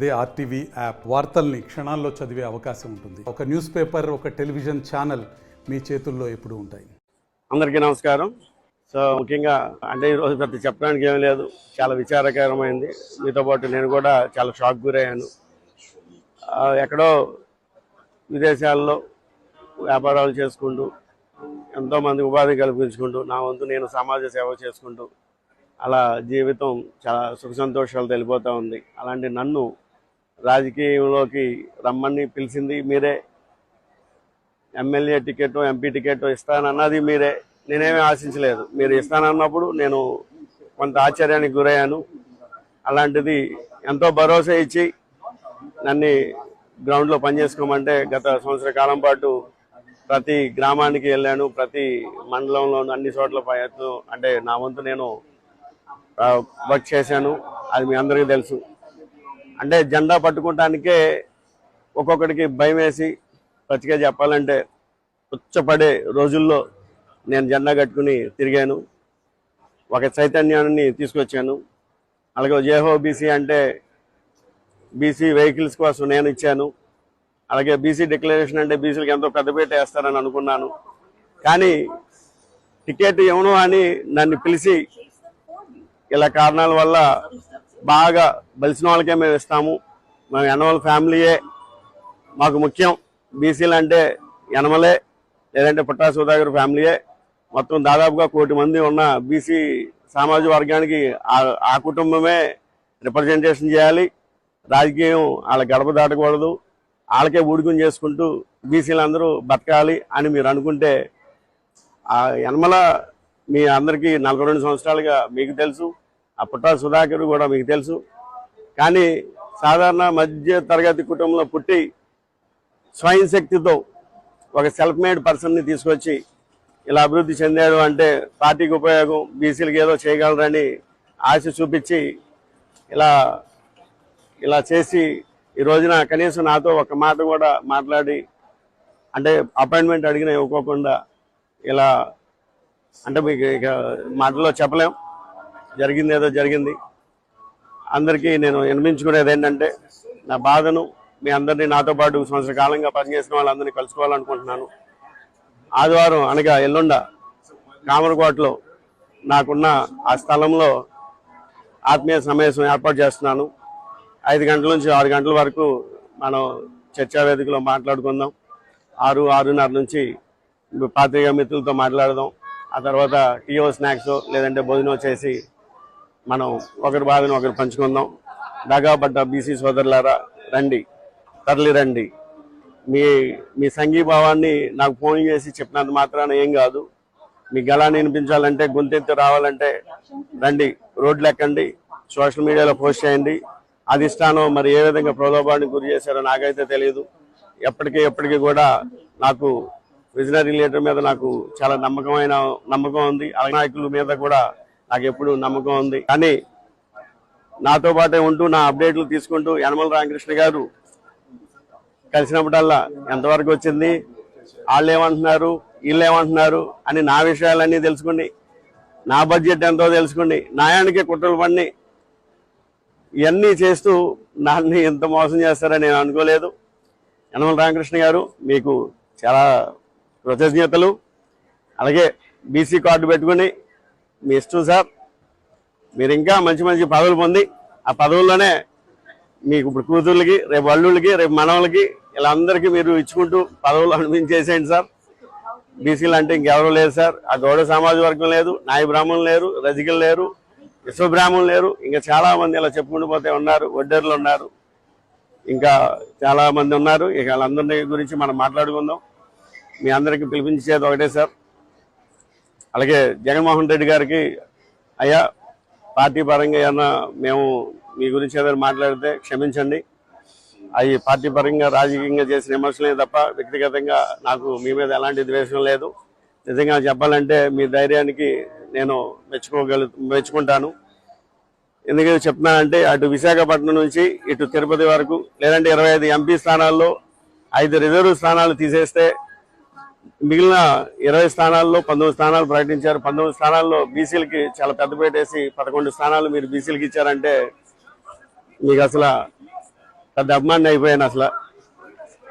అదే RTV app వార్తల్ని క్షణాల్లో చదివే అవకాశం ఉంటుంది. ఒక న్యూస్ పేపర్, ఒక టెలివిజన్ ఛానల్ మీ చేతుల్లో ఎప్పుడూ ఉంటాయి. అందరికీ నమస్కారం. సో ముఖ్యంగా అంటే ఈరోజు పెద్ద చెప్పడానికి ఏం లేదు, చాలా విచారకరమైంది. మీతో పాటు నేను కూడా చాలా షాక్ గురయ్యాను. ఎక్కడో విదేశాల్లో వ్యాపారాలు చేసుకుంటూ ఎంతోమంది ఉపాధి కల్పించుకుంటూ నా వంతు నేను సమాజ సేవ చేసుకుంటూ అలా జీవితం చాలా సుఖ సంతోషాలు తెలిపోతూ ఉంది. అలాంటి నన్ను రాజకీయంలోకి రమ్మని పిలిచింది మీరే, ఎమ్మెల్యే టికెట్ ఎంపీ టికెట్ ఇస్తానన్నది మీరే. నేనేమీ ఆశించలేదు. మీరు ఇస్తానన్నప్పుడు నేను కొంత ఆశ్చర్యానికి గురయ్యాను. అలాంటిది ఎంతో భరోసా ఇచ్చి నన్ను గ్రౌండ్లో పనిచేసుకోమంటే గత సంవత్సర కాలం పాటు ప్రతి గ్రామానికి వెళ్ళాను, ప్రతి మండలంలోనూ అన్ని చోట్ల ప్రయత్నం అంటే నా వంతు నేను వర్క్ చేశాను. అది మీ అందరికీ తెలుసు. అంటే జెండా పట్టుకోవటానికే ఒక్కొక్కడికి భయం వేసి పచ్చిగా చెప్పాలంటే ఉచ్చపడే రోజుల్లో నేను జెండా కట్టుకుని తిరిగాను. ఒక చైతన్యాన్ని తీసుకొచ్చాను. అలాగే జేహో బీసీ అంటే బీసీ వెహికల్స్ కోసం నేను ఇచ్చాను. అలాగే బీసీ డిక్లరేషన్ అంటే బీసీలకు ఎంతో పెద్దపీట వేస్తారని అనుకున్నాను. కానీ టికెట్ ఇవ్వను అని నన్ను పిలిచి ఇలా కారణాల వల్ల బాగా బలిసిన వాళ్ళకే మేము ఇస్తాము, మేము యనమల ఫ్యామిలీయే మాకు ముఖ్యం, బీసీలు అంటే యనమలే లేదంటే పుట్టా సుధాకర్ ఫ్యామిలీయే, మొత్తం దాదాపుగా 1 కోటి మంది ఉన్న బీసీ సామాజిక వర్గానికి ఆ కుటుంబమే రిప్రజెంటేషన్ చేయాలి. రాజకీయం వాళ్ళ గడప దాటకూడదు, వాళ్ళకే ఊడుకుని చేసుకుంటూ బీసీలు అందరూ బతకాలి అని మీరు అనుకుంటే ఆ యనమల మీ అందరికీ 42 సంవత్సరాలుగా మీకు తెలుసు, ఆ పుట్టా సుధాకర్ కూడా మీకు తెలుసు. కానీ సాధారణ మధ్య తరగతి కుటుంబంలో పుట్టి స్వయం శక్తితో ఒక సెల్ఫ్ మేడ్ పర్సన్ని తీసుకొచ్చి ఇలా అభివృద్ధి చెందాడు అంటే పార్టీకి ఉపయోగం, బీసీలకు ఏదో చేయగలరని ఆశ చూపించి ఇలా చేసి ఈ రోజున కనీసం నాతో ఒక మాట కూడా మాట్లాడి అంటే అపాయింట్మెంట్ అడిగినా ఇవ్వకోకుండా ఇలా అంటే మీకు ఇక మాటల్లో చెప్పలేం. జరిగింది ఏదో జరిగింది. అందరికీ నేను వినిపించుకునేది ఏంటంటే నా బాధను మీ అందరినీ నాతో పాటు సంవత్సర కాలంగా పనిచేసిన వాళ్ళందరినీ కలుసుకోవాలనుకుంటున్నాను. ఆదివారం అనగా ఎల్లుండ కామరకోటలో నాకున్న ఆ స్థలంలో ఆత్మీయ సమావేశం ఏర్పాటు చేస్తున్నాను. 5 గంటల నుంచి 6 గంటల వరకు మనం చర్చా వేదికలో మాట్లాడుకుందాం. 6-6:30 నుంచి పాత్రికా మిత్రులతో మాట్లాడదాం. ఆ తర్వాత టీఓ స్నాక్స్ లేదంటే భోజనం చేసి మనం ఒకరి బాధను ఒకరు పంచుకుందాం. దగాపడ్డ బీసీ సోదరులారా రండి, తరలి రండి. మీ సంఘీభావాన్ని నాకు ఫోన్ చేసి చెప్పినంత మాత్రాన ఏం కాదు. మీ గళాన్ని వినిపించాలంటే, గొంతెత్తి రావాలంటే రండి, రోడ్లు ఎక్కండి, సోషల్ మీడియాలో పోస్ట్ చేయండి. అధిష్టానం మరి ఏ విధంగా ప్రలోభానికి గురి చేశారో నాకైతే తెలియదు. ఎప్పటికీ కూడా నాకు విజనరీ లీడర్ మీద నాకు చాలా నమ్మకం ఉంది. అలాగే నాయకుల మీద కూడా నాకు ఎప్పుడు నమ్మకం ఉంది. కానీ నాతో పాటే ఉంటూ నా అప్డేట్లు తీసుకుంటూ యనమల రామకృష్ణ గారు కలిసినప్పుడల్లా ఎంతవరకు వచ్చింది, వాళ్ళు ఏమంటున్నారు, వీళ్ళు ఏమంటున్నారు అని నా విషయాలన్నీ తెలుసుకుని, నా బడ్జెట్ ఎంతో తెలుసుకుని, న్యాయానికి కుట్రలు పడి ఇవన్నీ చేస్తూ నన్ను ఎంత మోసం చేస్తారని నేను అనుకోలేదు. యనమల రామకృష్ణ గారు మీకు చాలా కృతజ్ఞతలు. అలాగే బీసీ కార్డు పెట్టుకుని మీ ఇష్టం సార్, మీరు ఇంకా మంచి పదవులు పొంది ఆ పదవుల్లోనే మీకు ఇప్పుడు కూతుర్లకి, రేపు అల్లుళ్ళకి, రేపు మనవలకి ఇలా అందరికీ మీరు ఇచ్చుకుంటూ పదవులు అనిపించేసేయండి సార్. బీసీలు అంటే ఇంకెవరూ లేదు సార్. ఆ గౌడ సమాజ వర్గం లేదు, నాయ బ్రాహ్మణులు లేరు, రజకులు లేరు, విశ్వబ్రాహ్మణులు లేరు, ఇంకా చాలామంది ఇలా చెప్పుకుంటూ పోతే ఉన్నారు. వడ్డేర్లు ఉన్నారు, ఇంకా చాలామంది ఉన్నారు. ఇక వాళ్ళందరి గురించి మనం మాట్లాడుకుందాం. మీ అందరికీ పిలిపించేది ఒకటే సార్. అలాగే జగన్మోహన్ రెడ్డి గారికి, అయ్యా పార్టీ పరంగా ఏమన్నా మేము మీ గురించి ఏదైనా మాట్లాడితే క్షమించండి. అవి పార్టీ పరంగా రాజకీయంగా చేసిన విమర్శలే తప్ప వ్యక్తిగతంగా నాకు మీ మీద ఎలాంటి ద్వేషం లేదు. నిజంగా చెప్పాలంటే మీ ధైర్యానికి నేను మెచ్చుకుంటాను. ఎందుకంటే చెప్తున్నానంటే అటు విశాఖపట్నం నుంచి ఇటు తిరుపతి వరకు లేదంటే 25 ఎంపీ స్థానాల్లో 5 రిజర్వ్ స్థానాలు తీసేస్తే మిగిలిన 20 స్థానాల్లో 19 స్థానాలు ప్రకటించారు. 19 స్థానాల్లో బీసీలకి చాలా పెద్దపేట వేసి 11 స్థానాలు మీరు బీసీలకి ఇచ్చారంటే మీకు అసలు పెద్ద అభిమాని అయిపోయాను అసలు.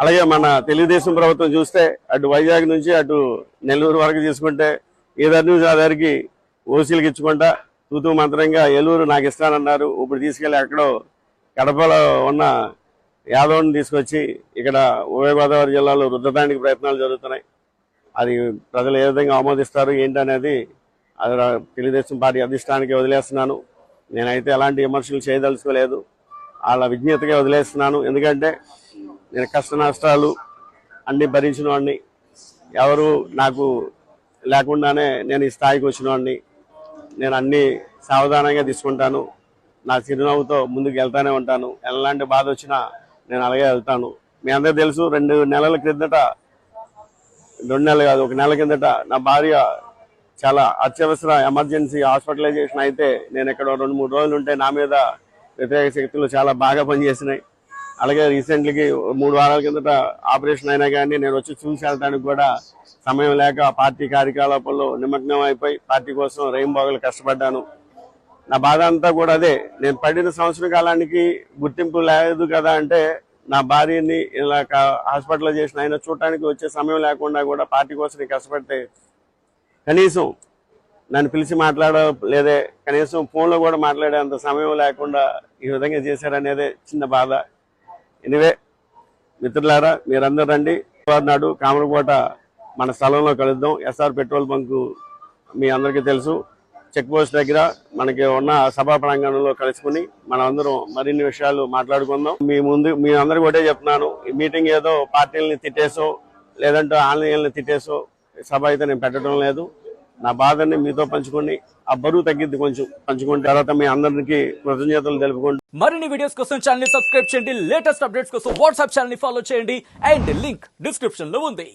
అలాగే మన తెలుగుదేశం ప్రభుత్వం చూస్తే అటు వైజాగ్ నుంచి అటు నెల్లూరు వరకు తీసుకుంటే ఏదర్ న్యూస్ ఆధారికి ఓసీలకు ఇచ్చుకుంటా తూతూ మంత్రంగా ఏలూరు నాకు ఇస్తానన్నారు. ఇప్పుడు తీసుకెళ్ళి ఎక్కడో కడపలో ఉన్న యాదవ్ని తీసుకొచ్చి ఇక్కడ ఉభయ గోదావరి జిల్లాలో రుద్దడానికి ప్రయత్నాలు జరుగుతున్నాయి. అది ప్రజలు ఏ విధంగా ఆమోదిస్తారు ఏంటనేది అది తెలుగుదేశం పార్టీ అధిష్టానానికి వదిలేస్తున్నాను. నేనైతే ఎలాంటి విమర్శలు చేయదలుచుకోలేదు, వాళ్ళ విజ్ఞతగా వదిలేస్తున్నాను. ఎందుకంటే నేను కష్ట నష్టాలు అన్నీ భరించిన వాడిని, ఎవరు నాకు లేకుండానే నేను ఈ స్థాయికి వచ్చిన వాడిని. నేను అన్నీ సావధానంగా తీసుకుంటాను, నా చిరునవ్వుతో ముందుకు వెళ్తానే ఉంటాను. ఎలాంటి బాధ వచ్చినా నేను అలాగే వెళ్తాను. మీ అందరికీ తెలుసు 2 నెలల క్రిందట, 2 నెలలు కాదు 1 నెల కిందట నా భార్య చాలా అత్యవసర ఎమర్జెన్సీ హాస్పిటలైజేషన్ అయితే నేను ఇక్కడ 2-3 రోజులు ఉంటే నా మీద వ్యతిరేక శక్తులు చాలా బాగా పనిచేసినాయి. అలాగే రీసెంట్లీకి 3 వారాల కిందట ఆపరేషన్ అయినా కానీ నేను వచ్చి చూసి వెళ్ళడానికి కూడా సమయం లేక పార్టీ కార్యకలాపాల్లో నిమగ్నం అయిపోయి పార్టీ కోసం రేయింబాగులు కష్టపడ్డాను. నా బాధ అంతా కూడా అదే. నేను పడిన సంవత్సర కాలానికి గుర్తింపు లేదు కదా అంటే నా భార్యని ఇలా హాస్పిటలైజేషన్ అయినా చూడటానికి వచ్చే సమయం లేకుండా కూడా పార్టీ కోసం కష్టపడితే కనీసం నన్ను పిలిచి మాట్లాడలేదే, కనీసం ఫోన్లో కూడా మాట్లాడేంత సమయం లేకుండా ఈ విధంగా చేశారనేదే చిన్న బాధ. ఎనివే మిత్రులారా, మీరందరూ రండి. నాడు కామరకోట మన స్థలంలో కలుద్దాం. ఎస్ఆర్ పెట్రోల్ బంకు మీ అందరికీ తెలుసు, చెక్ పోస్ట్ దగ్గర మనకి ఉన్న సభా ప్రాంగణంలో కలుసుకుని మనం అందరం మరిన్ని విషయాలు మాట్లాడుకుందాం. మీ అందరికీ ఒకటే చెప్తున్నాను, ఈ మీటింగ్ ఏదో పార్టీలని తిట్టేసో లేదంటే ఆన్లైన్లని తిట్టేసో సభ అయితే నేను పెట్టడం లేదు. నా బాధని మీతో పంచుకొని ఆ బరువు తగ్గిద్ది కొంచెం పంచుకున్న తర్వాత మీ అందరికి కృతజ్ఞతలు తెలుపుకుంటూ మరిన్ని వీడియోస్ కోసం ఛానల్ ని సబ్స్క్రైబ్ చేయండి. లేటెస్ట్ అప్డేట్స్ కోసం వాట్సాప్ ఛానల్ ని ఫాలో చేయండి. అండ్ లింక్ డిస్క్రిప్షన్ లో ఉంది.